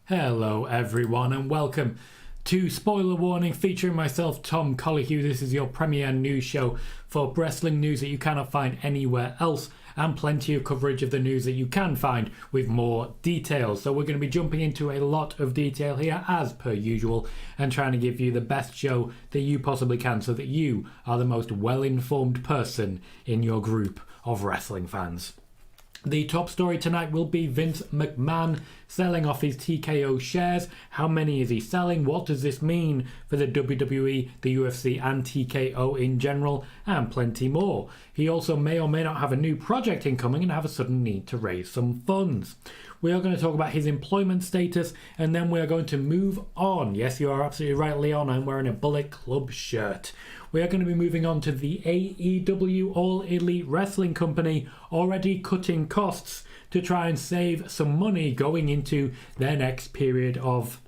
Hello everyone and welcome to Spoiler Warning featuring myself, Tom Colohue. This is your premier news show for wrestling news that you cannot find anywhere else, and plenty of coverage of the news that you can find with more details. So we're going to be jumping into a lot of detail here as per usual and trying to give you the best show that you possibly can so that you are the most well-informed person in your group of wrestling fans. The top story tonight will be Vince McMahon selling off his TKO shares. How many is he selling? What does this mean for the WWE, the UFC and TKO in general? And plenty more. He also may or may not have a new project incoming and have a sudden need to raise some funds. We are going to talk about his employment status and then we are going to move on. Yes, you are absolutely right, Leon. I'm wearing a Bullet Club shirt. We are going to be moving on to the AEW, All Elite Wrestling Company, already cutting costs to try and save some money going into their next period of,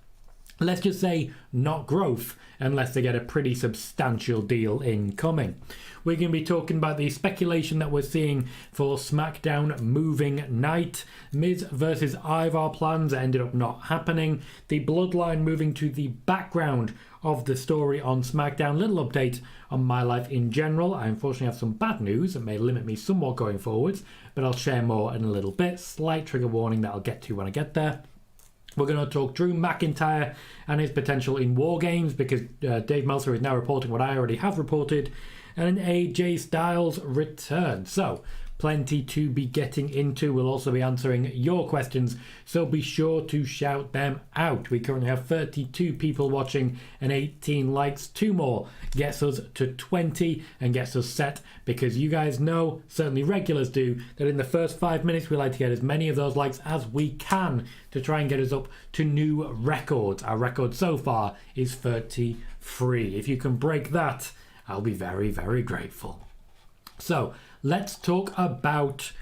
let's just say, not growth, unless they get a pretty substantial deal incoming. We're going to be talking about the speculation that we're seeing for SmackDown moving night. Miz versus Ivar plans ended up not happening. The Bloodline moving to the background of the story on SmackDown. Little update on my life in general. I unfortunately have some bad news that may limit me somewhat going forwards, but I'll share more in a little bit. Slight trigger warning that I'll get to when I get there. We're going to talk Drew McIntyre and his potential in War Games because Dave Meltzer is now reporting what I already have reported, and an AJ Styles return. So plenty to be getting into. We'll also be answering your questions, so be sure to shout them out. We currently have 32 people watching and 18 likes. 2 more gets us to 20 and gets us set, because you guys know, certainly regulars do, that in the first 5 minutes we like to get as many of those likes as we can to try and get us up to new records. Our record so far is 33. If you can break that, I'll be very, very grateful. So let's talk about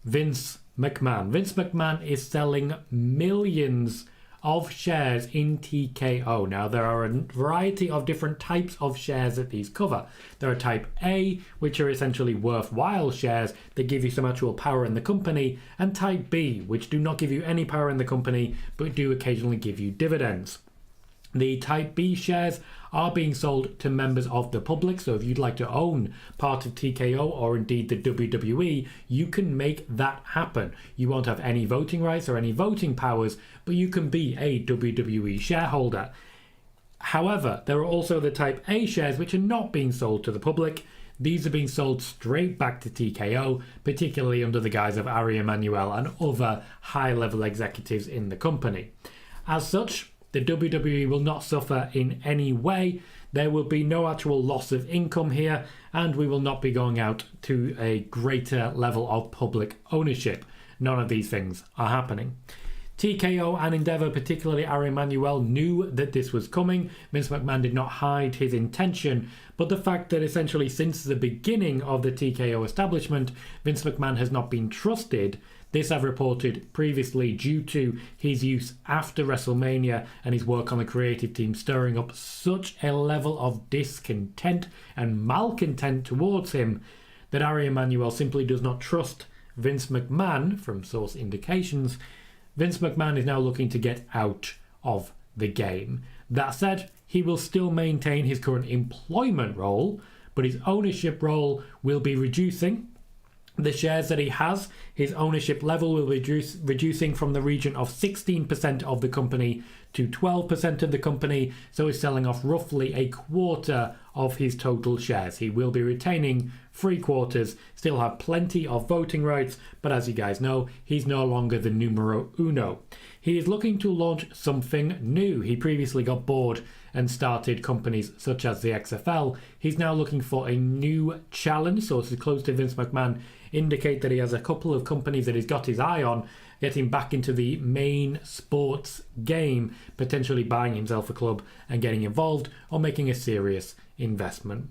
Vince McMahon. Vince McMahon is selling millions of shares in TKO. Now, there are a variety of different types of shares that these cover. There are type A, which are essentially worthwhile shares that give you some actual power in the company, and type B, which do not give you any power in the company, but do occasionally give you dividends. The type B shares are being sold to members of the public, so if you'd like to own part of TKO or indeed the WWE, you can make that happen. You won't have any voting rights or any voting powers, but you can be a WWE shareholder. However, there are also the type A shares which are not being sold to the public. These are being sold straight back to TKO, particularly under the guise of Emanuel and other high-level executives in the company. As such, the WWE will not suffer in any way. There will be no actual loss of income here, and we will not be going out to a greater level of public ownership. None of these things are happening. TKO and Endeavour, particularly Emanuel, knew that this was coming. Vince McMahon did not hide his intention, but the fact that essentially since the beginning of the TKO establishment, Vince McMahon has not been trusted. This I've reported previously due to his use after WrestleMania and his work on the creative team stirring up such a level of discontent and malcontent towards him that Emanuel simply does not trust Vince McMahon, from source indications. Vince McMahon is now looking to get out of the game. That said, he will still maintain his current employment role, but his ownership role will be reducing. The shares that he has, his ownership level will be reducing from the region of 16% of the company to 12% of the company, so he's selling off roughly a quarter of his total shares. He will be retaining 3/4, still have plenty of voting rights, but as you guys know, he's no longer the numero uno. He is looking to launch something new. He previously got bored and started companies such as the XFL. He's now looking for a new challenge. Sources close to Vince McMahon indicate that he has a couple of companies that he's got his eye on, getting back into the main sports game, potentially buying himself a club and getting involved, or making a serious investment.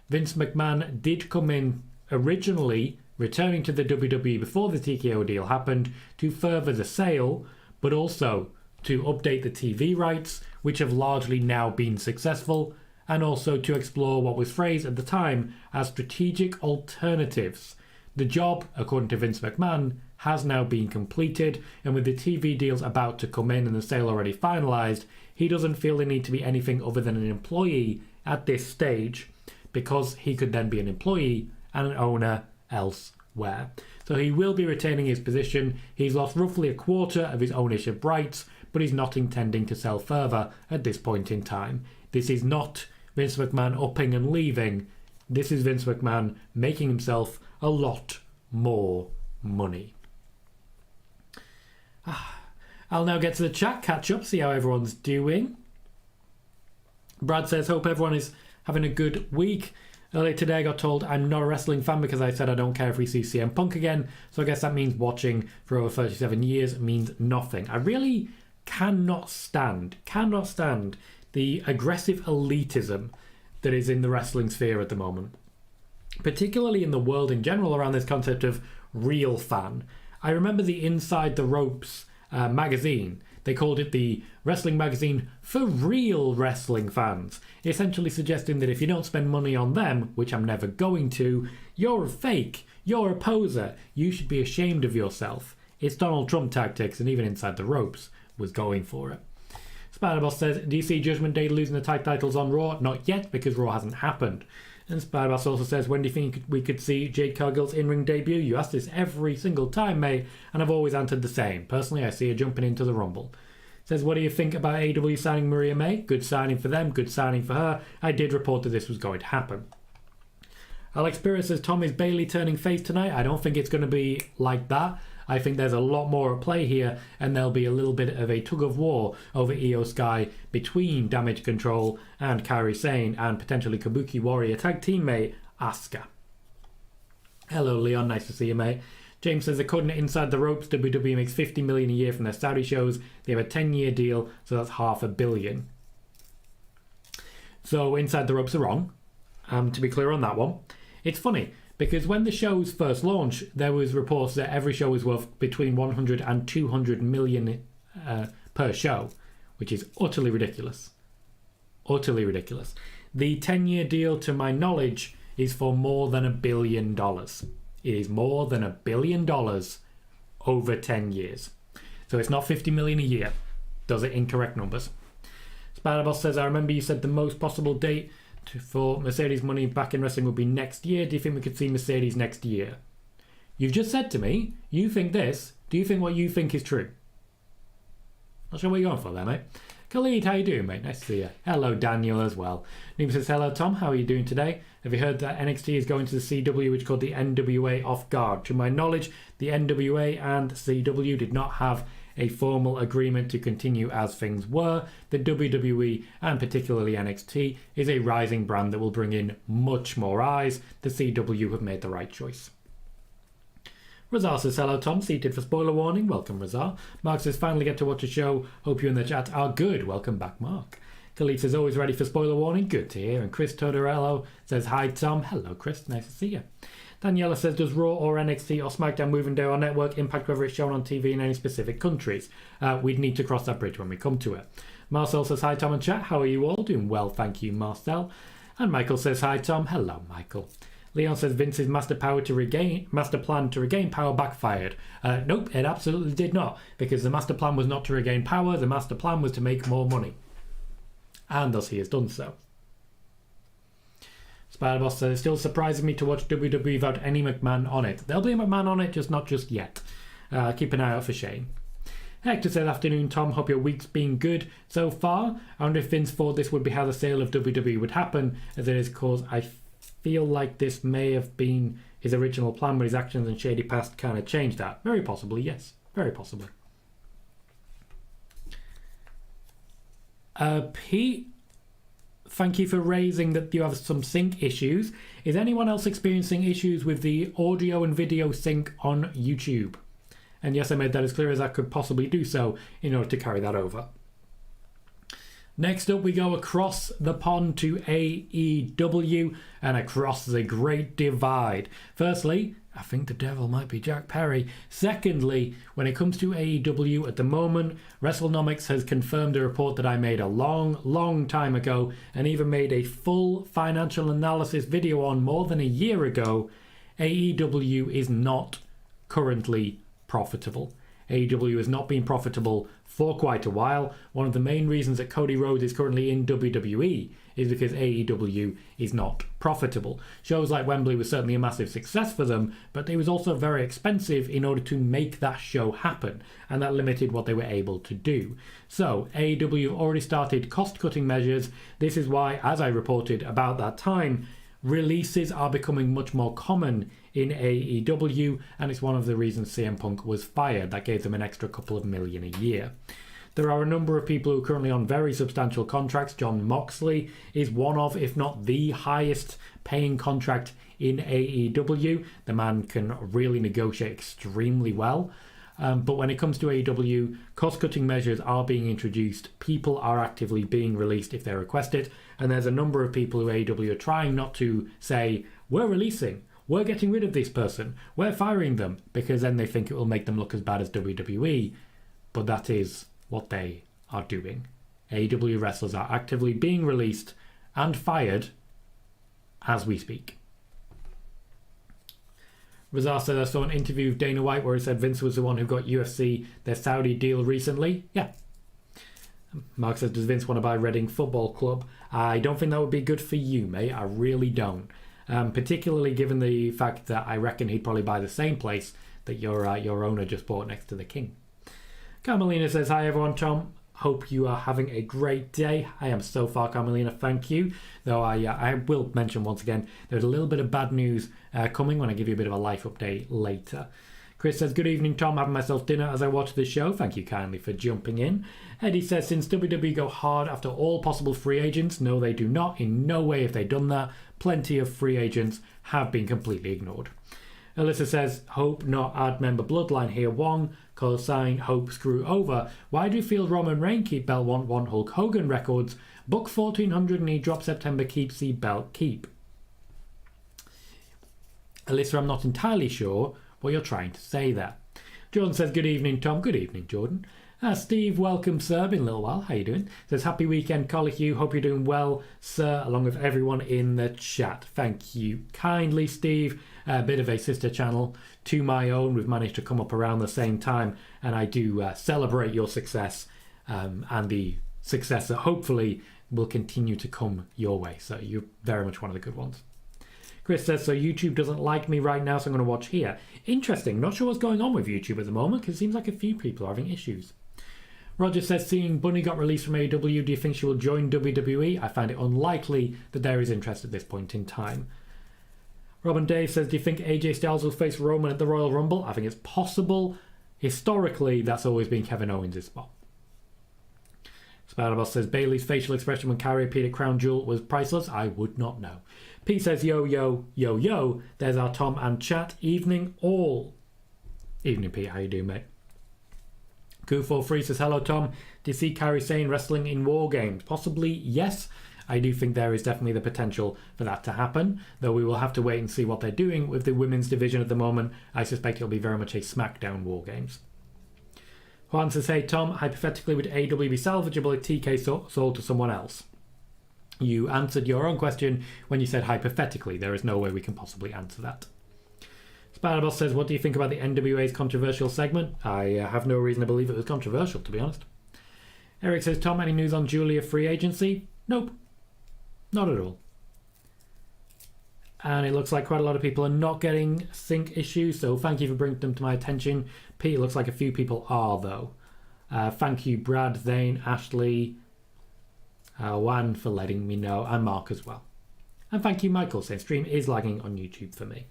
Vince McMahon did come in originally, returning to the WWE before the TKO deal happened, to further the sale, but also to update the TV rights, which have largely now been successful, and also to explore what was phrased at the time as strategic alternatives The job, according to Vince McMahon, has now been completed, and with the TV deals about to come in and the sale already finalised, he doesn't feel the need to be anything other than an employee at this stage, because he could then be an employee and an owner elsewhere. So he will be retaining his position. He's lost roughly a quarter of his ownership rights, but he's not intending to sell further at this point in time. This is not Vince McMahon upping and leaving. This is Vince McMahon making himself a lot more money. I'll now get to the chat, catch up, see how everyone's doing. Brad says, hope everyone is having a good week. Earlier today I got told I'm not a wrestling fan because I said I don't care if we see CM Punk again, so I guess that means watching for over 37 years means nothing. I really cannot stand the aggressive elitism that is in the wrestling sphere at the moment, particularly in the world in general around this concept of real fan. I remember the Inside the Ropes magazine. They called it the wrestling magazine for real wrestling fans, essentially suggesting that if you don't spend money on them, which I'm never going to, you're a fake, you're a poser, you should be ashamed of yourself. It's Donald Trump tactics, and even Inside the Ropes was going for it. Spider-Boss says, do you see Judgment Day losing the tag titles on Raw? Not yet, because Raw hasn't happened. And Spider-Boss also says, when do you think we could see Jade Cargill's in-ring debut? You ask this every single time, mate, and I've always answered the same. Personally, I see her jumping into the Rumble. Says, what do you think about AEW signing Maria May? Good signing for them, good signing for her. I did report that this was going to happen. Alex Spirit says, Tom, is Bayley turning face tonight? I don't think it's going to be like that. I think there's a lot more at play here, and there'll be a little bit of a tug-of-war over Io Sky between Damage Control and Kairi Sane and potentially Kabuki Warrior tag teammate Asuka. Hello, Leon. Nice to see you, mate. James says, according to Inside the Ropes, WWE makes $50 million a year from their Saudi shows. They have a 10-year deal, so that's $500 million. So Inside the Ropes are wrong, to be clear on that one. It's funny, because when the shows first launched, there was reports that every show was worth between 100 and 200 million per show, which is utterly ridiculous. Utterly ridiculous. The 10-year deal, to my knowledge, is for more than $1 billion. It is more than $1 billion over 10 years. So it's not 50 million a year. Those are incorrect numbers. Spider-Boss says, I remember you said the most possible date for Mercedes money back in wrestling would be next year. Do you think we could see Mercedes next year? You've just said to me, you think this. Do you think what you think is true? Not sure what you're going for there, mate. Khalid, how you doing, mate? Nice to see you. Hello, Daniel, as well. Neem says, hello, Tom. How are you doing today? Have you heard that NXT is going to the CW, which is called the NWA Off Guard? To my knowledge, the NWA and CW did not have a formal agreement to continue as things were. The WWE, and particularly NXT, is a rising brand that will bring in much more eyes. The CW have made the right choice. Razar says, hello Tom, seated for spoiler warning. Welcome, Razar. Mark says, finally get to watch a show. Hope you and the chat are good. Welcome back, Mark. Khalid says, always ready for spoiler warning. Good to hear. And Chris Todorello says, hi Tom. Hello Chris, nice to see you. Daniela says, does Raw or NXT or SmackDown moving to our network impact whether it's shown on TV in any specific countries? We'd need to cross that bridge when we come to it. Marcel says, hi Tom and chat. How are you all? Doing well, thank you, Marcel. And Michael says, hi Tom. Hello, Michael. Leon says, Vince's master plan to regain power backfired. Nope, it absolutely did not, because the master plan was not to regain power. The master plan was to make more money. And thus he has done so. Spider-Boss says, it still surprises me to watch WWE without any McMahon on it. There'll be a McMahon on it, just not just yet. Keep an eye out for Shane. Hector says, afternoon Tom, hope your week's been good so far. I wonder if Vince thought this would be how the sale of WWE would happen, as it is, because I feel like this may have been his original plan, but his actions and shady past kind of changed that. Very possibly, yes. Very possibly. Pete, thank you for raising that you have some sync issues. Is anyone else experiencing issues with the audio and video sync on YouTube? And yes, I made that as clear as I could possibly do so in order to carry that over. Next up, we go across the pond to AEW and across the Great Divide. Firstly, I think the devil might be Jack Perry. Secondly, when it comes to AEW at the moment, WrestleNomics has confirmed a report that I made a long time ago and even made a full financial analysis video on more than a year ago. AEW is not currently profitable. AEW has not been profitable for quite a while. One of the main reasons that Cody Rhodes is currently in WWE is because AEW is not profitable. Shows like Wembley was certainly a massive success for them, but it was also very expensive in order to make that show happen, and that limited what they were able to do. So AEW have already started cost-cutting measures. This is why, as I reported about that time, releases are becoming much more common in AEW, and it's one of the reasons CM Punk was fired. That gave them an extra couple of million a year. There are a number of people who are currently on very substantial contracts. Jon Moxley is one of, if not the highest paying contract in AEW. The man can really negotiate extremely well. But when it comes to AEW, cost-cutting measures are being introduced. People are actively being released if they're requested. And there's a number of people who AEW are trying not to say, we're releasing, we're getting rid of this person, we're firing them, because then they think it will make them look as bad as WWE. But that is what they are doing. AEW wrestlers are actively being released and fired as we speak. Razar said, I saw an interview with Dana White where he said Vince was the one who got UFC their Saudi deal recently. Yeah. Mark says, does Vince want to buy Reading Football Club? I don't think that would be good for you, mate. I really don't. Particularly given the fact that I reckon he'd probably buy the same place that your owner just bought next to the King. Carmelina says, hi everyone, Tom. Hope you are having a great day. I am so far, Carmelina, thank you. Though I will mention once again, there's a little bit of bad news coming when I give you a bit of a life update later. Chris says, good evening, Tom. Having myself dinner as I watch the show. Thank you kindly for jumping in. Eddie says, since WWE go hard after all possible free agents, no, they do not. In no way have they done that. Plenty of free agents have been completely ignored. Alyssa says, hope not add member bloodline here. Wong, cosign, hope screw over. Why do you feel Roman Reigns keep belt want Hulk Hogan records? Book 1400 and he drop September keep see belt keep. Alyssa, I'm not entirely sure what you're trying to say there. Jordan says, good evening, Tom. Good evening, Jordan. Steve, welcome, sir. Been a little while. How you doing? Says, happy weekend, Colohue. Hope you're doing well, sir, along with everyone in the chat. Thank you kindly, Steve. A bit of a sister channel to my own. We've managed to come up around the same time, and I do celebrate your success and the success that hopefully will continue to come your way. So you're very much one of the good ones. Chris says, so YouTube doesn't like me right now, so I'm going to watch here. Interesting. Not sure what's going on with YouTube at the moment, because it seems like a few people are having issues. Roger says, seeing Bunny got released from AEW, do you think she will join WWE? I find it unlikely that there is interest at this point in time. Robin Dave says, do you think AJ Styles will face Roman at the Royal Rumble? I think it's possible. Historically, that's always been Kevin Owens' spot. Spider-Boss says, Bayley's facial expression when Kyrie appeared at Crown Jewel was priceless. I would not know. Pete says, yo, yo, yo, yo. There's our Tom and chat. Evening all. Evening, Pete. How you doing, mate? Goo43 says, hello, Tom. Do you see Kyrie Sane wrestling in War Games? Possibly, yes. I do think there is definitely the potential for that to happen, though we will have to wait and see what they're doing with the women's division at the moment. I suspect it'll be very much a SmackDown War Games. Juan says, hey, Tom, hypothetically, would AEW be salvageable if TK sold to someone else? You answered your own question when you said hypothetically. There is no way we can possibly answer that. Spider-Boss says, what do you think about the NWA's controversial segment? I have no reason to believe it was controversial, to be honest. Eric says, Tom, any news on Julia free agency? Nope. Not at all. And it looks like quite a lot of people are not getting sync issues, so thank you for bringing them to my attention. Pete, it looks like a few people are, though. Thank you, Brad, Zane, Ashley, Juan for letting me know, and Mark as well. And thank you, Michael, saying stream is lagging on YouTube for me.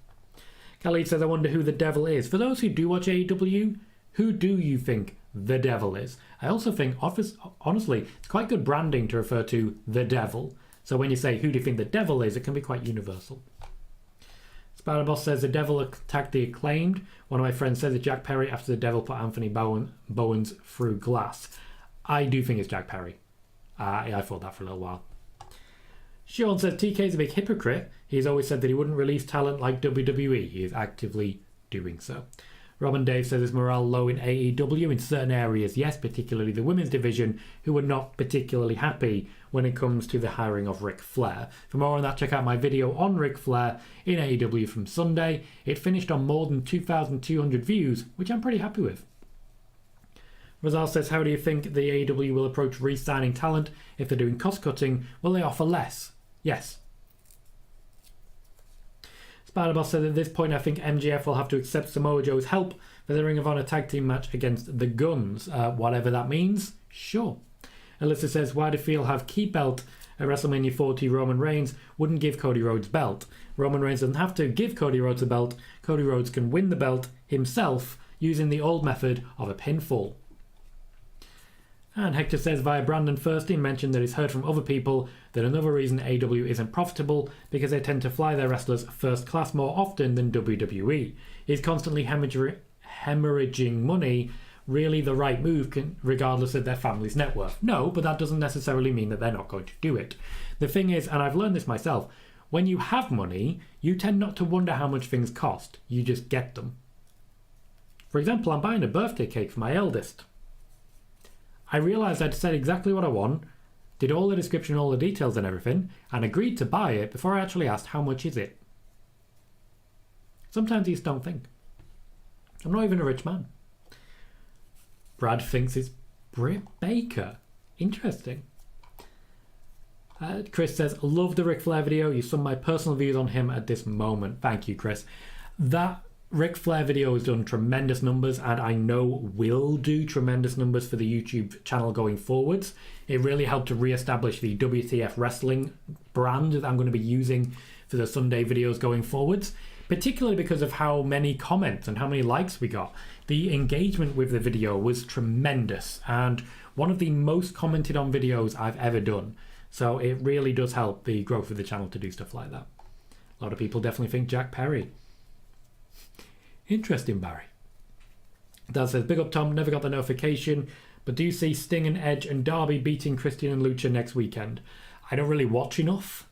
Khalid says, I wonder who the devil is. For those who do watch AEW, who do you think the devil is? I also think, honestly, it's quite good branding to refer to the devil. So when you say, who do you think the devil is, it can be quite universal. Spider-Boss says, the devil attacked the Acclaimed. One of my friends says it's Jack Perry after the devil put Anthony Bowens through glass. I do think it's Jack Perry. I thought that for a little while. Sean says, TK is a big hypocrite. He's always said that he wouldn't release talent like WWE. He is actively doing so. Robin Dave says, is morale low in AEW? In certain areas, yes, particularly the women's division, who are not particularly happy when it comes to the hiring of Ric Flair. For more on that, check out my video on Ric Flair in AEW from Sunday. It finished on more than 2,200 views, which I'm pretty happy with. Rosal says, how do you think the AEW will approach re-signing talent if they're doing cost-cutting? Will they offer less? Yes. Spider-Boss said, at this point I think MJF will have to accept Samoa Joe's help for the Ring of Honor tag team match against the Guns. Whatever that means, sure. Alyssa says, why do Feel have key belt at WrestleMania 40? Roman Reigns wouldn't give Cody Rhodes belt. Roman Reigns doesn't have to give Cody Rhodes a belt. Cody Rhodes can win the belt himself using the old method of a pinfall. And Hector says, via Brandon Furstein mentioned that he's heard from other people that another reason AEW isn't profitable because they tend to fly their wrestlers first class more often than WWE. Is constantly hemorrhaging money really the right move regardless of their family's net worth? No, but that doesn't necessarily mean that they're not going to do it. The thing is, and I've learned this myself, when you have money, you tend not to wonder how much things cost. You just get them. For example, I'm buying a birthday cake for my eldest. I realised I'd said exactly what I want, did all the description, all the details and everything, and agreed to buy it before I actually asked how much is it. Sometimes you just don't think. I'm not even a rich man. Brad thinks it's Britt Baker. Interesting. Chris says, love the Ric Flair video. You sum my personal views on him at this moment. Thank you, Chris. That Ric Flair video has done tremendous numbers and I know will do tremendous numbers for the YouTube channel going forwards. It really helped to re-establish the WTF wrestling brand that I'm going to be using for the Sunday videos going forwards, particularly because of how many comments and how many likes we got. The engagement with the video was tremendous and one of the most commented on videos I've ever done. So it really does help the growth of the channel to do stuff like that. A lot of people definitely think Jack Perry. Interesting, Barry. Dad says, big up Tom, never got the notification, but do you see Sting and Edge and Darby beating Christian and Lucha next weekend? I don't really watch enough,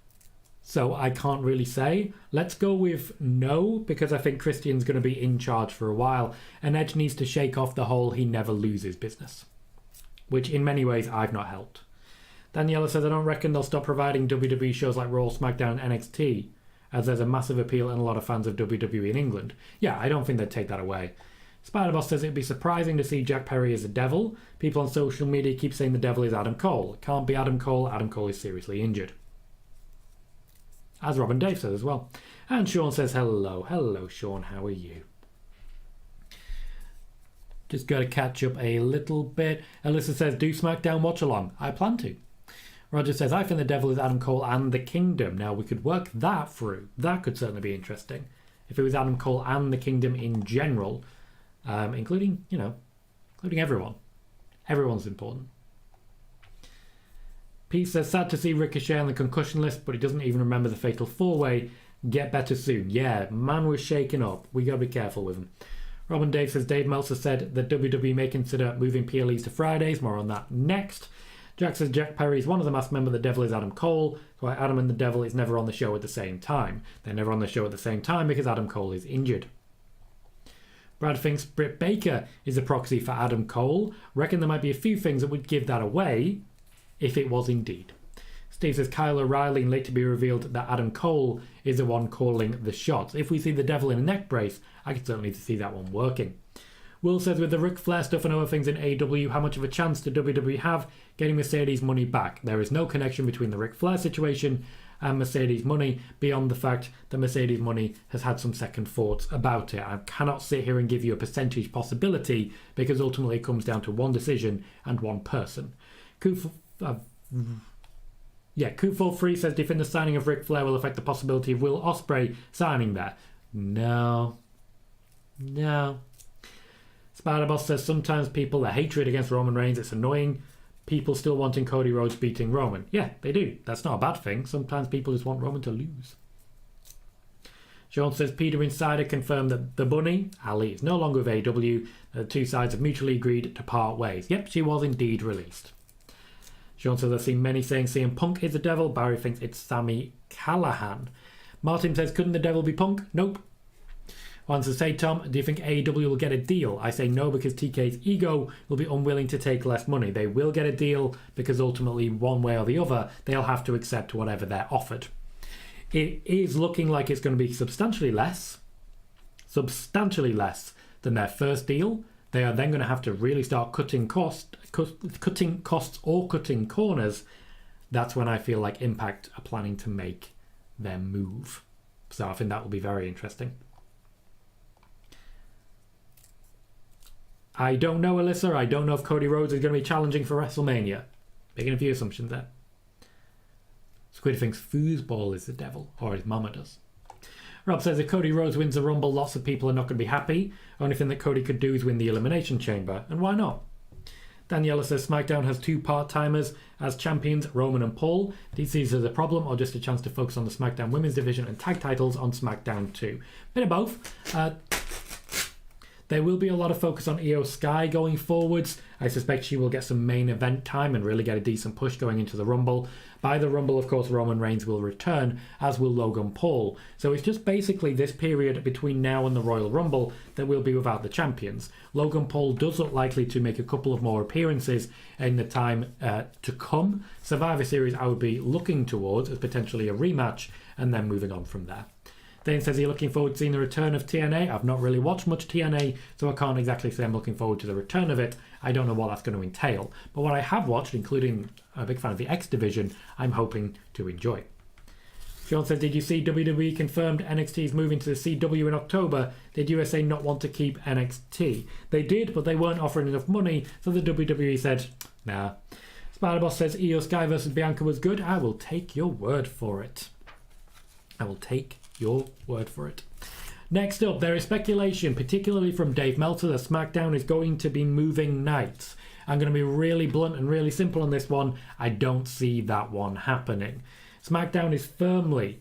so I can't really say. Let's go with no, because I think Christian's going to be in charge for a while, and Edge needs to shake off the whole he never loses business, which in many ways I've not helped. Daniela says, I don't reckon they'll stop providing WWE shows like Raw, SmackDown, and NXT, as there's a massive appeal and a lot of fans of WWE in England. Yeah, I don't think they'd take that away. Spider-Boss says it'd be surprising to see Jack Perry as a devil. People on social media keep saying the devil is Adam Cole. It can't be Adam Cole. Adam Cole is seriously injured. As Robin Dave says as well. And Sean says, hello. Hello, Sean. How are you? Just got to catch up a little bit. Alyssa says, do SmackDown watch along. I plan to. Roger says, I think the devil is Adam Cole and the Kingdom. Now, we could work that through. That could certainly be interesting. If it was Adam Cole and the Kingdom in general, including everyone. Everyone's important. Pete says, sad to see Ricochet on the concussion list, but he doesn't even remember the Fatal 4-Way. Get better soon. Yeah, man was shaken up. We got to be careful with him. Robin Dave says, Dave Meltzer said that WWE may consider moving PLEs to Fridays. More on that next. Jack says Jack Perry is one of the masked member. The devil is Adam Cole. So Adam and the devil is never on the show at the same time. They're never on the show at the same time because Adam Cole is injured. Brad thinks Britt Baker is a proxy for Adam Cole. Reckon there might be a few things that would give that away if it was indeed. Steve says Kyle O'Reilly and late to be revealed that Adam Cole is the one calling the shots. If we see the devil in a neck brace, I could certainly see that one working. Will says, with the Ric Flair stuff and other things in AEW, how much of a chance did WWE have getting Mercedes money back? There is no connection between the Ric Flair situation and Mercedes money beyond the fact that Mercedes money has had some second thoughts about it. I cannot sit here and give you a percentage possibility because ultimately it comes down to one decision and one person. Q43 says, do you think the signing of Ric Flair will affect the possibility of Will Ospreay signing there? No. Spider-Boss says sometimes people are hatred against Roman Reigns. It's annoying. People still wanting Cody Rhodes beating Roman. Yeah, they do. That's not a bad thing. Sometimes people just want Roman to lose. Sean says PWInsider confirmed that the bunny, Ali, is no longer with AEW. The two sides have mutually agreed to part ways. Yep, she was indeed released. Sean says, I've seen many saying CM Punk is the devil. Barry thinks it's Sami Callihan. Martin says, couldn't the devil be Punk? Nope. Wants to say, Tom, do you think AEW will get a deal? I say no, because TK's ego will be unwilling to take less money. They will get a deal because ultimately, one way or the other, they'll have to accept whatever they're offered. It is looking like it's going to be substantially less than their first deal. They are then going to have to really start cutting costs or cutting corners. That's when I feel like Impact are planning to make their move. So I think that will be very interesting. I don't know, Alyssa. I don't know if Cody Rhodes is going to be challenging for WrestleMania. Making a few assumptions there. Squid thinks foosball is the devil, or his mama does. Rob says if Cody Rhodes wins the Rumble, lots of people are not going to be happy. Only thing that Cody could do is win the Elimination Chamber, and why not? Daniela says SmackDown has two part-timers as champions, Roman and Paul. Do you see this as a problem or just a chance to focus on the SmackDown Women's Division and tag titles on SmackDown 2? Bit of both. There will be a lot of focus on Io Sky going forwards. I suspect she will get some main event time and really get a decent push going into the Rumble. By the Rumble, of course, Roman Reigns will return, as will Logan Paul. So it's just basically this period between now and the Royal Rumble that will be without the champions. Logan Paul does look likely to make a couple of more appearances in the time to come. Survivor Series I would be looking towards as potentially a rematch and then moving on from there. Dane says he's looking forward to seeing the return of TNA. I've not really watched much TNA, so I can't exactly say I'm looking forward to the return of it. I don't know what that's going to entail. But what I have watched, including a big fan of the X Division, I'm hoping to enjoy. Sean says, did you see WWE confirmed NXT is moving to the CW in October? Did USA not want to keep NXT? They did, but they weren't offering enough money, so the WWE said, nah. Spider-Boss says Io Sky versus Bianca was good. I will take your word for it. I will take your word for it. Next up, there is speculation, particularly from Dave Meltzer, that SmackDown is going to be moving nights. I'm going to be really blunt and really simple on this one. I don't see that one happening. SmackDown is firmly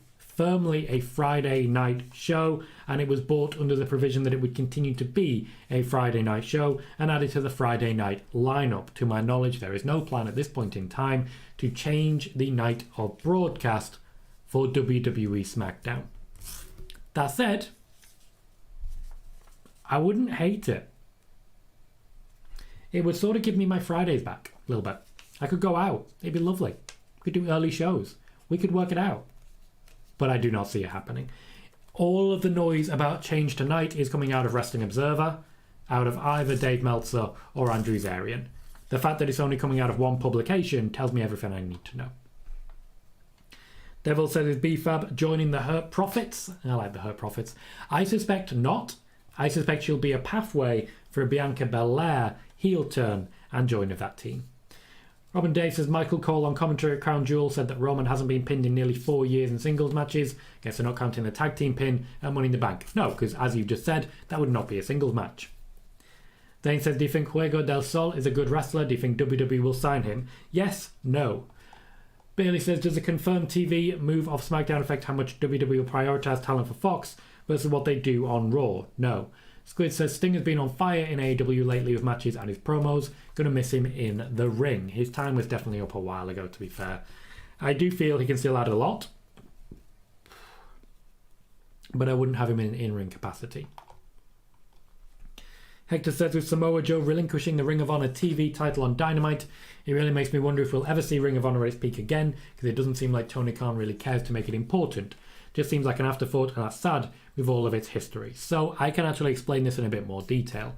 a Friday night show, and it was bought under the provision that it would continue to be a Friday night show and added to the Friday night lineup. To my knowledge, there is no plan at this point in time to change the night of broadcast for WWE SmackDown. That said, I wouldn't hate it. It would sort of give me my Fridays back a little bit. I could go out. It'd be lovely. We could do early shows. We could work it out. But I do not see it happening. All of the noise about change tonight is coming out of Wrestling Observer, out of either Dave Meltzer or Andrew Zarian. The fact that it's only coming out of one publication tells me everything I need to know. Devil says is BFAB joining the Hurt Profits. I like the Hurt Profits. I suspect not. I suspect she'll be a pathway for a Bianca Belair heel turn and join of that team. Robin Day says Michael Cole on commentary at Crown Jewel said that Roman hasn't been pinned in nearly 4 years in singles matches. Guess they're not counting the tag team pin and Money in the Bank. No, because as you've just said, that would not be a singles match. Dane says, do you think Fuego del Sol is a good wrestler? Do you think WWE will sign him? Yes, no. Bailey says, does the confirmed TV move off SmackDown affect how much WWE will prioritise talent for Fox versus what they do on Raw? No. Squid says, Sting has been on fire in AEW lately with matches and his promos. Going to miss him in the ring. His time was definitely up a while ago, to be fair. I do feel he can still add a lot, but I wouldn't have him in in-ring capacity. Hector says, with Samoa Joe relinquishing the Ring of Honor TV title on Dynamite, it really makes me wonder if we'll ever see Ring of Honor at its peak again, because it doesn't seem like Tony Khan really cares to make it important. Just seems like an afterthought, and that's sad with all of its history. So I can actually explain this in a bit more detail.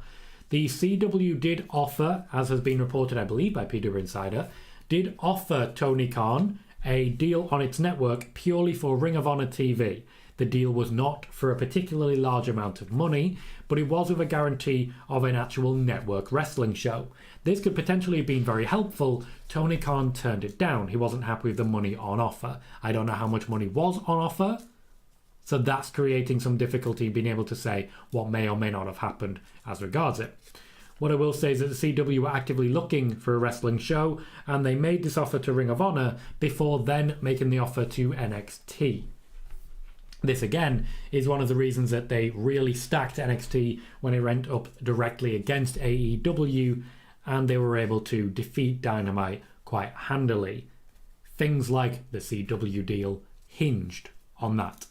The CW did offer, as has been reported I believe by PWInsider, did offer Tony Khan a deal on its network purely for Ring of Honor TV. The deal was not for a particularly large amount of money, but it was with a guarantee of an actual network wrestling show. This could potentially have been very helpful. Tony Khan turned it down. He wasn't happy with the money on offer. I don't know how much money was on offer, so that's creating some difficulty being able to say what may or may not have happened as regards it. What I will say is that the CW were actively looking for a wrestling show, and they made this offer to Ring of Honor before then making the offer to NXT. This again is one of the reasons that they really stacked NXT when it went up directly against AEW, and they were able to defeat Dynamite quite handily. Things like the CW deal hinged on that,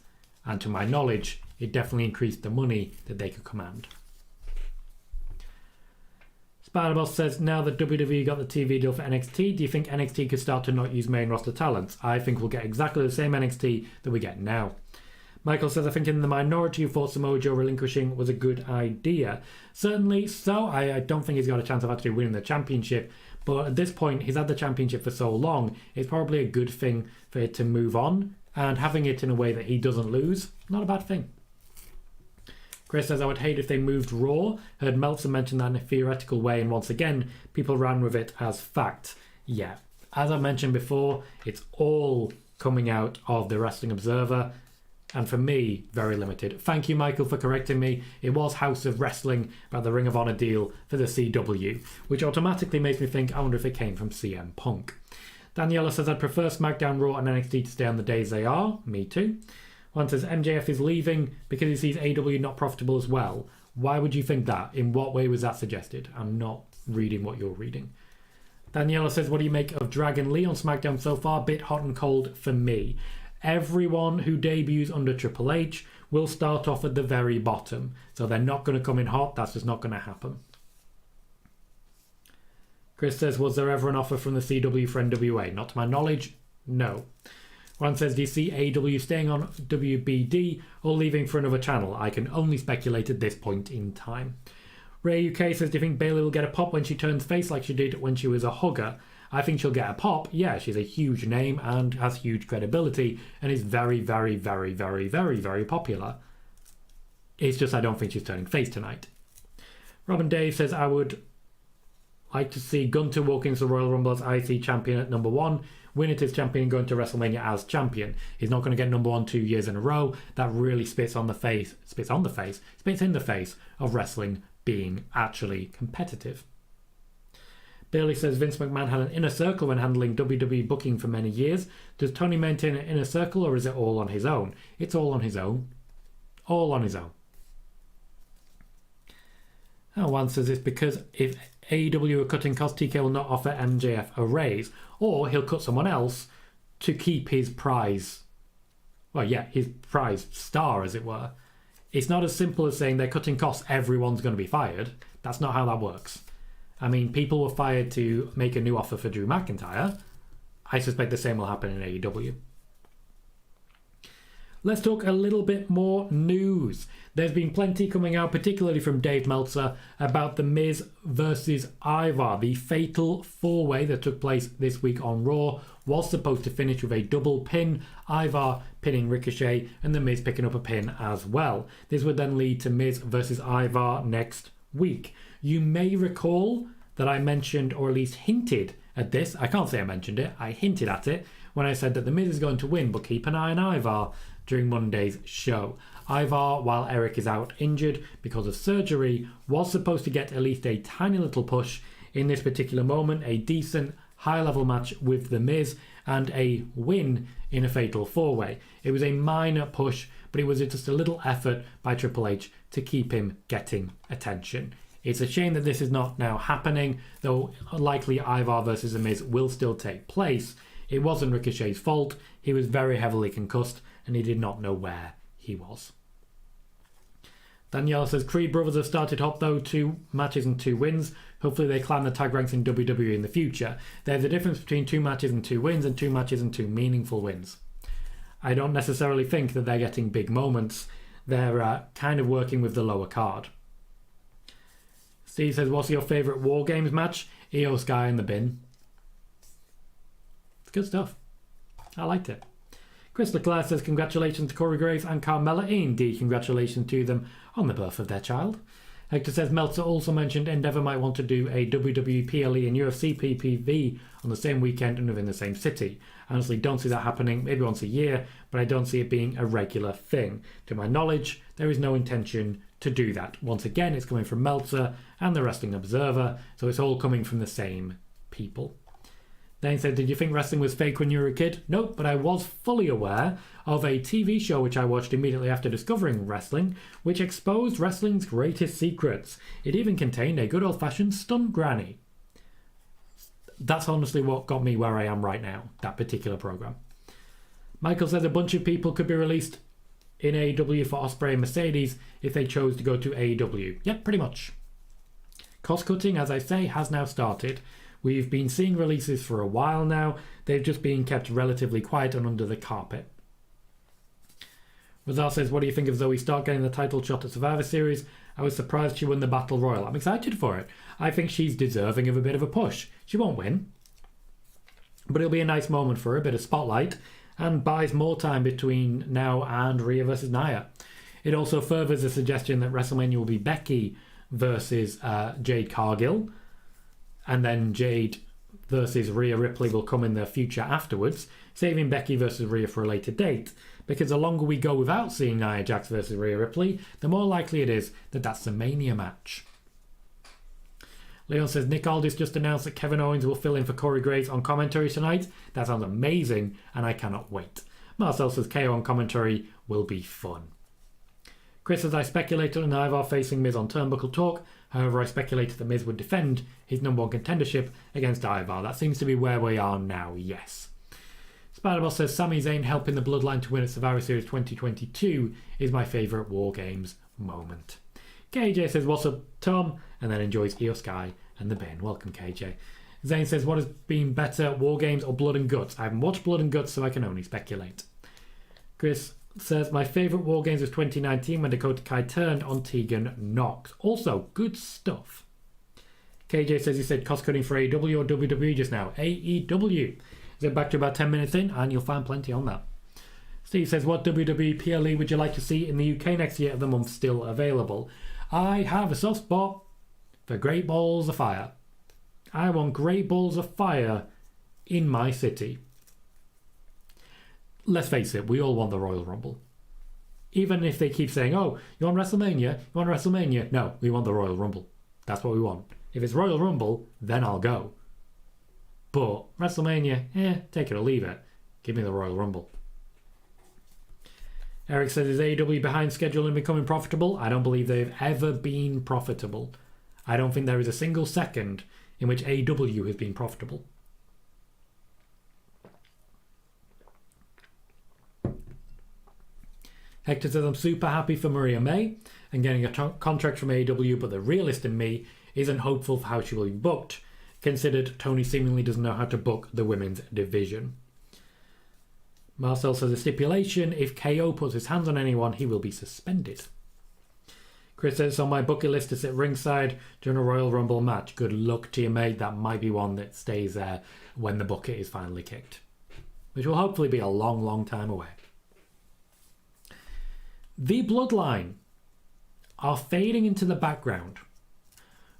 and to my knowledge, it definitely increased the money that they could command. Spider-Boss says, now that WWE got the TV deal for NXT, do you think NXT could start to not use main roster talents? I think we'll get exactly the same NXT that we get now. Michael says, I think in the minority who thought Samoa Joe relinquishing was a good idea. Certainly so. I don't think he's got a chance of actually winning the championship. But at this point, he's had the championship for so long, it's probably a good thing for it to move on. And having it in a way that he doesn't lose, not a bad thing. Chris says, I would hate if they moved Raw. Heard Meltzer mention that in a theoretical way, and once again, people ran with it as fact. Yeah, as I mentioned before, it's all coming out of the Wrestling Observer, and for me, very limited. Thank you, Michael, for correcting me. It was House of Wrestling about the Ring of Honor deal for the CW, which automatically makes me think, I wonder if it came from CM Punk. Daniela says, I'd prefer SmackDown, Raw, and NXT to stay on the days they are. Me too. One says, MJF is leaving because he sees AEW not profitable as well. Why would you think that? In what way was that suggested? I'm not reading what you're reading. Daniela says, what do you make of Dragon Lee on SmackDown so far? Bit hot and cold for me. Everyone who debuts under Triple H will start off at the very bottom. So they're not going to come in hot. That's just not going to happen. Chris says, was there ever an offer from the CW for NWA? Not to my knowledge, no. One says, do you see AEW staying on WBD or leaving for another channel? I can only speculate at this point in time. Ray UK says, do you think Bayley will get a pop when she turns face like she did when she was a hugger? I think she'll get a pop. Yeah, she's a huge name and has huge credibility and is very, very, very, very, very, very popular. It's just I don't think she's turning face tonight. Robin Dave says, I would like to see Gunter walk into the Royal Rumble as IC champion at number 1, win it as champion and go into WrestleMania as champion. He's not going to get number 1 2 years in a row. That really spits in the face of wrestling being actually competitive. Bailey says Vince McMahon had an inner circle when handling WWE booking for many years. Does Tony maintain an inner circle or is it all on his own? It's all on his own. All on his own. And one says it's because if AEW are cutting costs, TK will not offer MJF a raise, or he'll cut someone else to keep his prize. Well, yeah, his prize star, as it were. It's not as simple as saying they're cutting costs, everyone's going to be fired. That's not how that works. I mean, people were fired to make a new offer for Drew McIntyre. I suspect the same will happen in AEW. Let's talk a little bit more news. There's been plenty coming out, particularly from Dave Meltzer, about The Miz versus Ivar. The fatal four-way that took place this week on Raw was supposed to finish with a double pin, Ivar pinning Ricochet and The Miz picking up a pin as well. This would then lead to Miz versus Ivar next week. You may recall that I mentioned, or at least hinted at this. I can't say I mentioned it. I hinted at it when I said that The Miz is going to win, but keep an eye on Ivar during Monday's show. Ivar, while Eric is out injured because of surgery, was supposed to get at least a tiny little push in this particular moment, a decent high-level match with The Miz, and a win in a fatal four-way. It was a minor push, but it was just a little effort by Triple H to keep him getting attention. It's a shame that this is not now happening, though likely Ivar versus The Miz will still take place. It wasn't Ricochet's fault. He was very heavily concussed, and he did not know where he was. Danielle says, Creed brothers have started hot though, 2 matches and 2 wins. Hopefully they climb the tag ranks in WWE in the future. There's a difference between 2 matches and 2 wins and 2 matches and 2 meaningful wins. I don't necessarily think that they're getting big moments. They're kind of working with the lower card. Steve says, what's your favourite War Games match? Io Sky in the bin. It's good stuff. I liked it. Chris Leclerc says, congratulations to Corey Graves and Carmella. Indeed, congratulations to them on the birth of their child. Hector says, Meltzer also mentioned Endeavour might want to do a WWE PLE and UFC PPV on the same weekend and within the same city. I honestly don't see that happening, maybe once a year, but I don't see it being a regular thing. To my knowledge, there is no intention to do that. Once again, it's coming from Meltzer and the Wrestling Observer, so it's all coming from the same people. Then he said, did you think wrestling was fake when you were a kid? Nope, but I was fully aware of a TV show which I watched immediately after discovering wrestling, which exposed wrestling's greatest secrets. It even contained a good old-fashioned stunt granny. That's honestly what got me where I am right now, that particular program. Michael said a bunch of people could be released in AEW for Ospreay and Mercedes if they chose to go to AEW. Yep, pretty much. Cost cutting, as I say, has now started. We've been seeing releases for a while now. They've just been kept relatively quiet and under the carpet. Razar says, what do you think of Zoe Stark getting the title shot at Survivor Series? I was surprised she won the Battle Royal. I'm excited for it. I think she's deserving of a bit of a push. She won't win, but it'll be a nice moment for her, a bit of spotlight, and buys more time between now and Rhea versus Nia. It also furthers the suggestion that WrestleMania will be Becky versus Jade Cargill, and then Jade versus Rhea Ripley will come in the future afterwards, saving Becky versus Rhea for a later date. Because the longer we go without seeing Nia Jax versus Rhea Ripley, the more likely it is that that's the Mania match. Leon says, Nick Aldis just announced that Kevin Owens will fill in for Corey Graves on commentary tonight. That sounds amazing, and I cannot wait. Marcel says, KO on commentary will be fun. Chris says, I speculated on Ivar facing Miz on Turnbuckle Talk. However, I speculated that Miz would defend his number one contendership against Ivar. That seems to be where we are now, yes. Spider-Boss says, Sami Zayn helping the Bloodline to win at Survivor Series 2022 is my favourite War Games moment. KJ says, what's up, Tom? And then enjoys Io Sky and the bin. Welcome, KJ. Zayn says, what has been better, War Games or Blood and Guts? I haven't watched Blood and Guts, so I can only speculate. Chris says, my favourite War Games was 2019 when Dakota Kai turned on Tegan Nox. Also, good stuff. KJ says he said cost cutting for AEW or WWE just now. AEW. So back to about 10 minutes in, and you'll find plenty on that. Steve says, what WWE PLE would you like to see in the UK next year of the month still available? I have a soft spot for Great Balls of Fire. I want Great Balls of Fire in my city. Let's face it, we all want the Royal Rumble. Even if they keep saying, oh, you want WrestleMania? You want WrestleMania? No, we want the Royal Rumble. That's what we want. If it's Royal Rumble, then I'll go. But WrestleMania, take it or leave it. Give me the Royal Rumble. Eric says, is AEW behind schedule in becoming profitable? I don't believe they've ever been profitable. I don't think there is a single second in which AEW has been profitable. Hector says, I'm super happy for Maria May and getting a contract from AEW, but the realist in me isn't hopeful for how she will be booked, considered Tony seemingly doesn't know how to book the women's division. Marcel says, a stipulation, if KO puts his hands on anyone, he will be suspended. Chris says, on my bucket list to sit ringside during a Royal Rumble match. Good luck to you, mate. That might be one that stays there when the bucket is finally kicked, which will hopefully be a long, long time away. The Bloodline are fading into the background.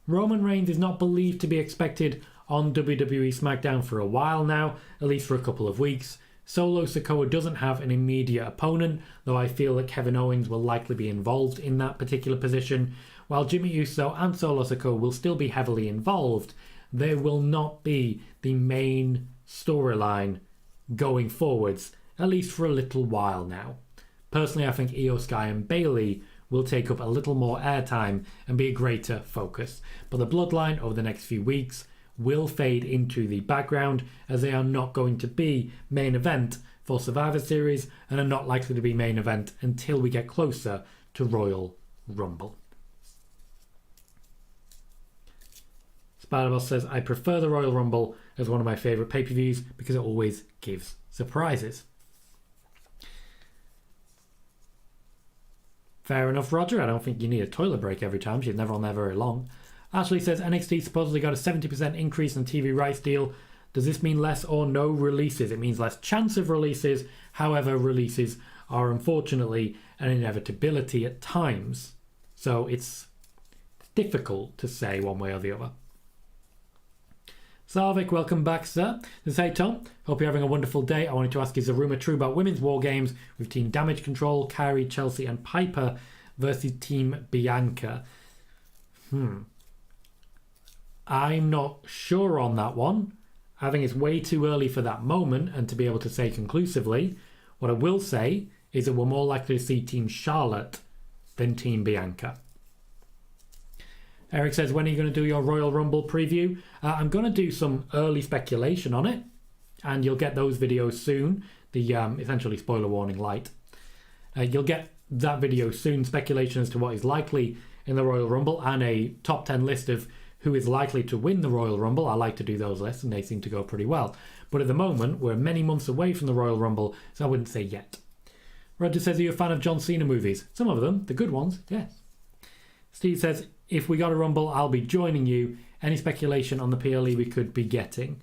Roman Reigns is not believed to be expected on WWE SmackDown for a while now, at least for a couple of weeks. Solo Sikoa doesn't have an immediate opponent, though I feel that Kevin Owens will likely be involved in that particular position. While Jimmy Uso and Solo Sikoa will still be heavily involved, they will not be the main storyline going forwards, at least for a little while now. Personally, I think Io Sky and Bayley will take up a little more airtime and be a greater focus. But the Bloodline over the next few weeks will fade into the background, as they are not going to be main event for Survivor Series and are not likely to be main event until we get closer to Royal Rumble. Spider-Boss says, I prefer the Royal Rumble as one of my favourite pay-per-views because it always gives surprises. Fair enough, Roger. I don't think you need a toilet break every time. She's never on there very long. Ashley says, NXT supposedly got a 70% increase in TV rights deal. Does this mean less or no releases? It means less chance of releases. However, releases are unfortunately an inevitability at times. So it's difficult to say one way or the other. Sarvik, welcome back, sir. Says, hey, Tom. Hope you're having a wonderful day. I wanted to ask, is the rumour true about women's war games with Team Damage Control, Kyrie, Chelsea and Piper versus Team Bianca? I'm not sure on that one. I think it's way too early for that moment and to be able to say conclusively. What I will say is that we're more likely to see Team Charlotte than Team Bianca. Eric says, when are you going to do your Royal Rumble preview? I'm going to do some early speculation on it, and you'll get those videos soon. The essentially spoiler warning light. You'll get that video soon. Speculation as to what is likely in the Royal Rumble and a top 10 list of who is likely to win the Royal Rumble. I like to do those lists and they seem to go pretty well. But at the moment, we're many months away from the Royal Rumble, so I wouldn't say yet. Roger says, are you a fan of John Cena movies? Some of them, the good ones, yes. Steve says, if we got a Rumble, I'll be joining you. Any speculation on the PLE we could be getting?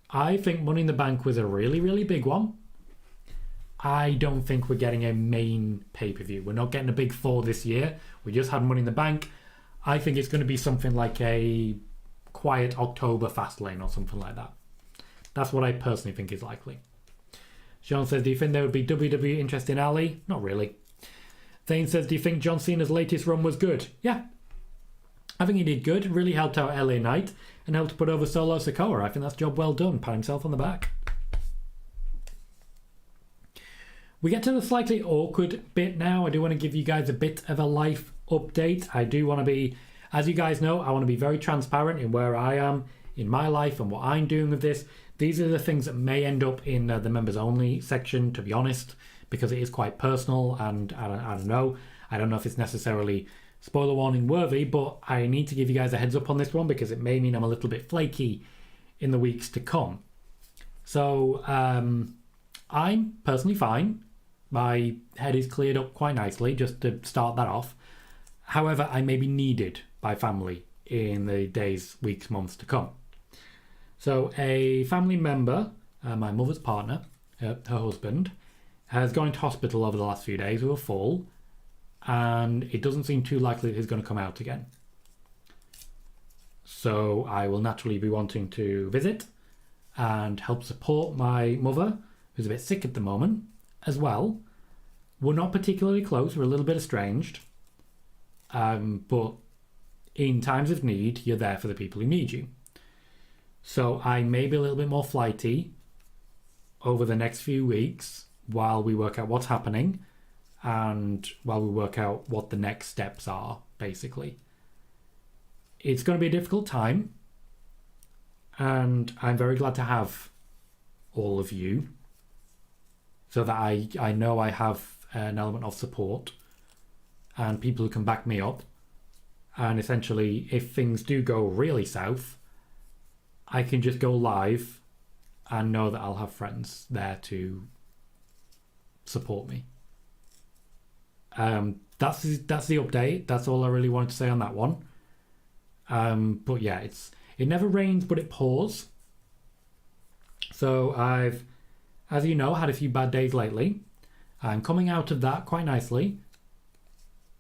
I think Money in the Bank was a really, really big one. I don't think we're getting a main pay-per-view. We're not getting a big four this year. We just had Money in the Bank. I think it's going to be something like a quiet October Fastlane or something like that. That's what I personally think is likely. Sean says, do you think there would be WWE interest in Ali? Not really. Thane says, do you think John Cena's latest run was good? Yeah. I think he did good. Really helped out LA Knight and helped put over Solo Sikoa. I think that's job well done. Pat himself on the back. We get to the slightly awkward bit now. I do want to give you guys a bit of a life update. I do want to be, as you guys know, I want to be very transparent in where I am in my life and what I'm doing with this. These are the things that may end up in the members only section, to be honest, because it is quite personal and I don't know. I don't know if it's necessarily spoiler warning worthy, but I need to give you guys a heads up on this one because it may mean I'm a little bit flaky in the weeks to come. So I'm personally fine. My head is cleared up quite nicely, just to start that off. However, I may be needed by family in the days, weeks, months to come. So a family member, my mother's partner, her husband, has gone into hospital over the last few days with a fall, and it doesn't seem too likely that he's going to come out again. So I will naturally be wanting to visit and help support my mother, who's a bit sick at the moment, as well. We're not particularly close, we're a little bit estranged, but in times of need, you're there for the people who need you. So I may be a little bit more flighty over the next few weeks while we work out what's happening and while we work out what the next steps are, basically. It's going to be a difficult time, and I'm very glad to have all of you so that I know I have an element of support and people who can back me up. And essentially, if things do go really south, I can just go live and know that I'll have friends there to support me. That's the update. That's all I really wanted to say on that one. But yeah, it never rains, but it pours. So I've, as you know, had a few bad days lately. I'm coming out of that quite nicely.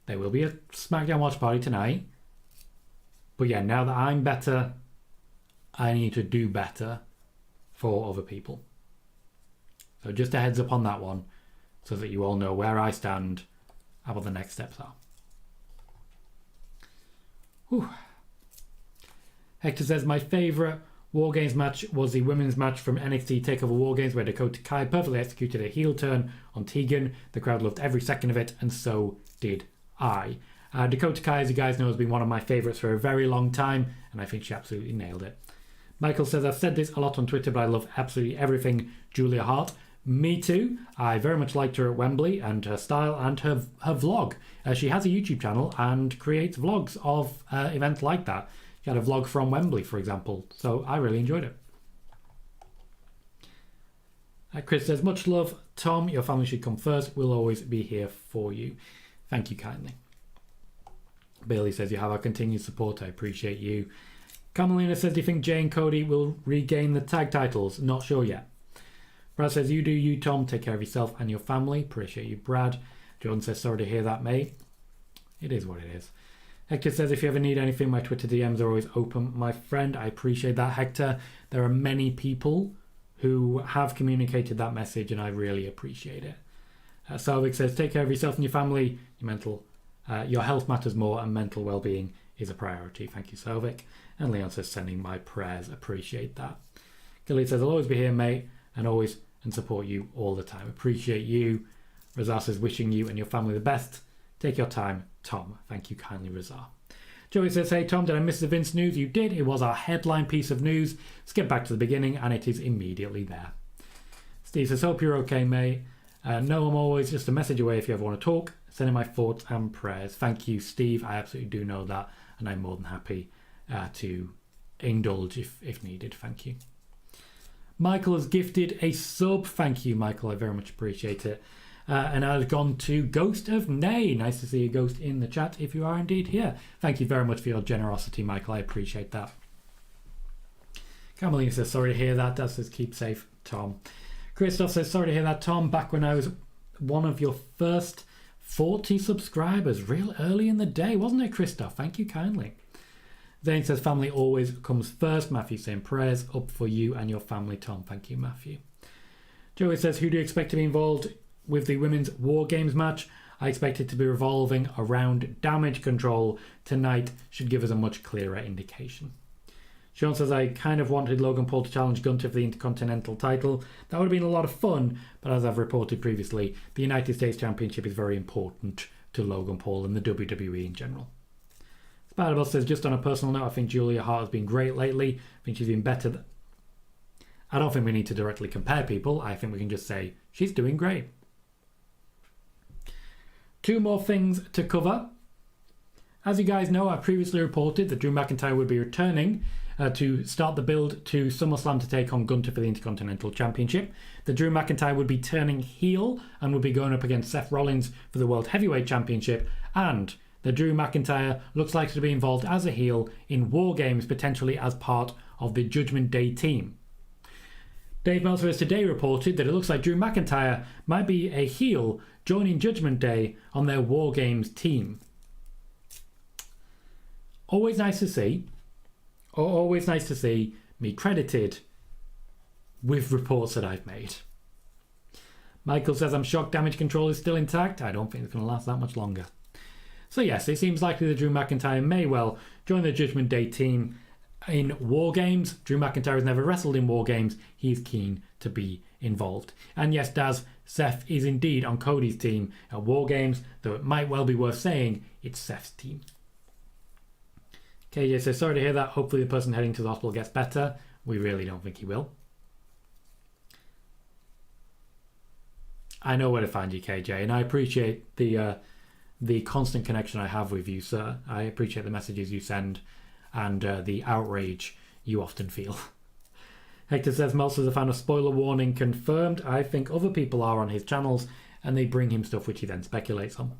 There will be a SmackDown watch party tonight. But yeah, now that I'm better, I need to do better for other people. So just a heads up on that one, so that you all know where I stand and what the next steps are. Whew. Hector says, my favourite War Games match was the women's match from NXT TakeOver War Games, where Dakota Kai perfectly executed a heel turn on Tegan. The crowd loved every second of it, and so did I. Dakota Kai, as you guys know, has been one of my favourites for a very long time, and I think she absolutely nailed it. Michael says, I've said this a lot on Twitter, but I love absolutely everything Julia Hart. Me too. I very much liked her at Wembley and her style and her vlog. She has a YouTube channel and creates vlogs of events like that. She had a vlog from Wembley, for example, so I really enjoyed it. Chris says, much love, Tom. Your family should come first. We'll always be here for you. Thank you kindly. Bailey says, you have our continued support. I appreciate you. Carmelina says, do you think Jay and Cody will regain the tag titles? Not sure yet. Brad says, you do you, Tom. Take care of yourself and your family. Appreciate you, Brad. John says, sorry to hear that, mate. It is what it is. Hector says, if you ever need anything, my Twitter DMs are always open, my friend. I appreciate that, Hector. There are many people who have communicated that message, and I really appreciate it. Salvik says, take care of yourself and your family. Your health matters more, and mental well-being is a priority. Thank you, Salvik. And Leon says, sending my prayers. Appreciate that. Gilly says, I'll always be here, mate, and always and support you all the time. Appreciate you. Razar says, wishing you and your family the best. Take your time, Tom. Thank you kindly, Razar. Joey says, hey, Tom, did I miss the Vince news? You did. It was our headline piece of news. Skip back to the beginning, and it is immediately there. Steve says, hope you're okay, mate. No, I'm always just a message away if you ever want to talk. Sending my thoughts and prayers. Thank you, Steve. I absolutely do know that, and I'm more than happy to indulge if needed. Thank you. Michael has gifted a sub. Thank you, Michael. I very much appreciate it. And I've gone to Ghost of Nay. Nice to see a ghost in the chat if you are indeed here. Thank you very much for your generosity, Michael. I appreciate that. Carmelina says, sorry to hear that. Dad says, keep safe, Tom. Christoph says, sorry to hear that, Tom. Back when I was one of your first 40 subscribers, real early in the day, wasn't it, Christoph? Thank you kindly. Zane says, family always comes first. Matthew saying, prayers up for you and your family, Tom. Thank you, Matthew. Joey says, who do you expect to be involved with the women's War Games match? I expect it to be revolving around Damage Control. Tonight should give us a much clearer indication. Sean says, I kind of wanted Logan Paul to challenge Gunter for the Intercontinental title. That would have been a lot of fun, but as I've reported previously, the United States Championship is very important to Logan Paul and the WWE in general. Spider-Bell says, just on a personal note, I think Julia Hart has been great lately. I think she's been better. I don't think we need to directly compare people. I think we can just say, she's doing great. 2 more things to cover. As you guys know, I previously reported that Drew McIntyre would be returning to start the build to SummerSlam to take on Gunter for the Intercontinental Championship. That Drew McIntyre would be turning heel and would be going up against Seth Rollins for the World Heavyweight Championship, and that Drew McIntyre looks like to be involved as a heel in War Games, potentially as part of the Judgment Day team. Dave Meltzer has today reported that it looks like Drew McIntyre might be a heel joining Judgment Day on their War Games team. Always nice to see. Always nice to see me credited with reports that I've made. Michael says, I'm shocked Damage Control is still intact. I don't think it's going to last that much longer. So yes, it seems likely that Drew McIntyre may well join the Judgment Day team in War Games. Drew McIntyre has never wrestled in War Games. He's keen to be involved. And yes, Daz, Seth is indeed on Cody's team at War Games, though it might well be worth saying it's Seth's team. KJ says, sorry to hear that. Hopefully the person heading to the hospital gets better. We really don't think he will. I know where to find you, KJ, and I appreciate the constant connection I have with you, sir. I appreciate the messages you send and the outrage you often feel. Hector says, Meltzer's a fan of spoiler warning confirmed. I think other people are on his channels and they bring him stuff which he then speculates on.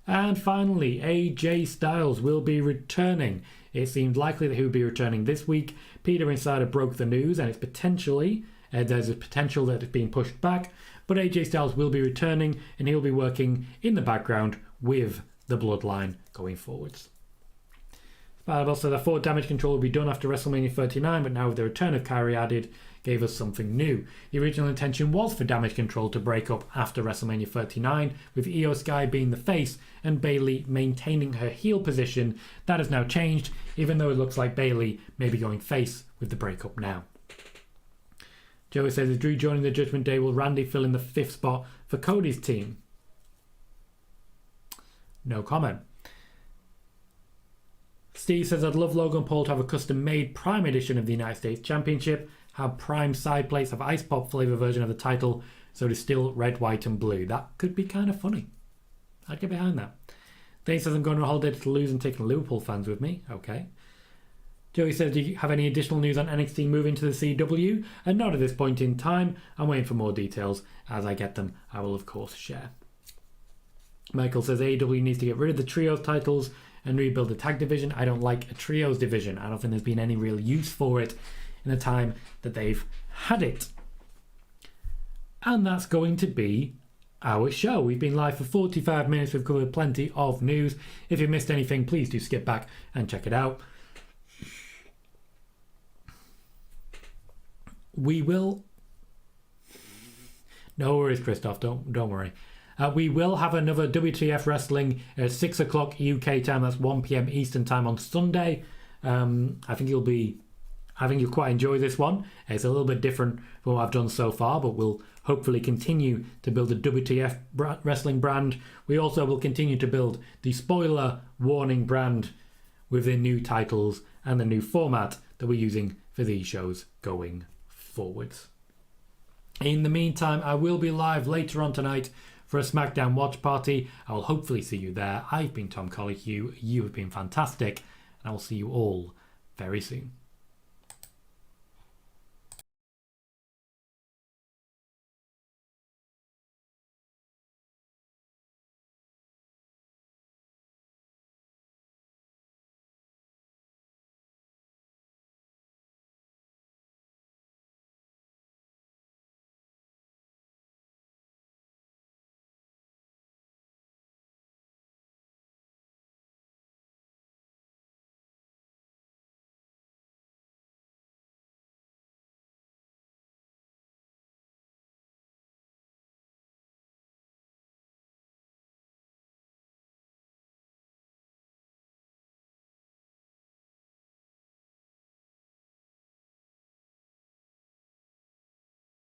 And finally, AJ Styles will be returning. It seemed likely that he would be returning this week. PWInsider broke the news, and it's potentially, there's a potential that it's being pushed back, but AJ Styles will be returning, and he'll be working in the background with the Bloodline going forwards. Spider-Bell said, I thought Damage Control would be done after WrestleMania 39, but now with the return of Kyrie added, gave us something new. The original intention was for Damage Control to break up after WrestleMania 39, with Io Sky being the face and Bayley maintaining her heel position. That has now changed, even though it looks like Bayley may be going face with the breakup now. Joey says, is Drew joining the Judgment Day? Will Randy fill in the 5th spot for Cody's team? No comment. Steve says, I'd love Logan Paul to have a custom-made Prime edition of the United States Championship. Have Prime side plates of Ice Pop flavour version of the title, so it is still red, white and blue. That could be kind of funny. I'd get behind that. Dane says, I'm going on a holiday to lose and taking Liverpool fans with me. Okay. Joey says, do you have any additional news on NXT moving to the CW? And not at this point in time. I'm waiting for more details. As I get them, I will of course share. Michael says, AEW needs to get rid of the trios titles and rebuild the tag division. I don't like a trios division. I don't think there's been any real use for it in the time that they've had it. And that's going to be our show. We've been live for 45 minutes. We've covered plenty of news. If you missed anything, please do skip back and check it out. We will... No worries, Christoph. Don't worry. We will have another WTF Wrestling at 6 o'clock UK time. That's 1 p.m. Eastern time on Sunday. I think you'll quite enjoy this one. It's a little bit different from what I've done so far, but we'll hopefully continue to build a WTF wrestling brand. We also will continue to build the spoiler warning brand with the new titles and the new format that we're using for these shows going forwards. In the meantime, I will be live later on tonight for a SmackDown watch party. I will hopefully see you there. I've been Tom Colohue. You have been fantastic. And I will see you all very soon.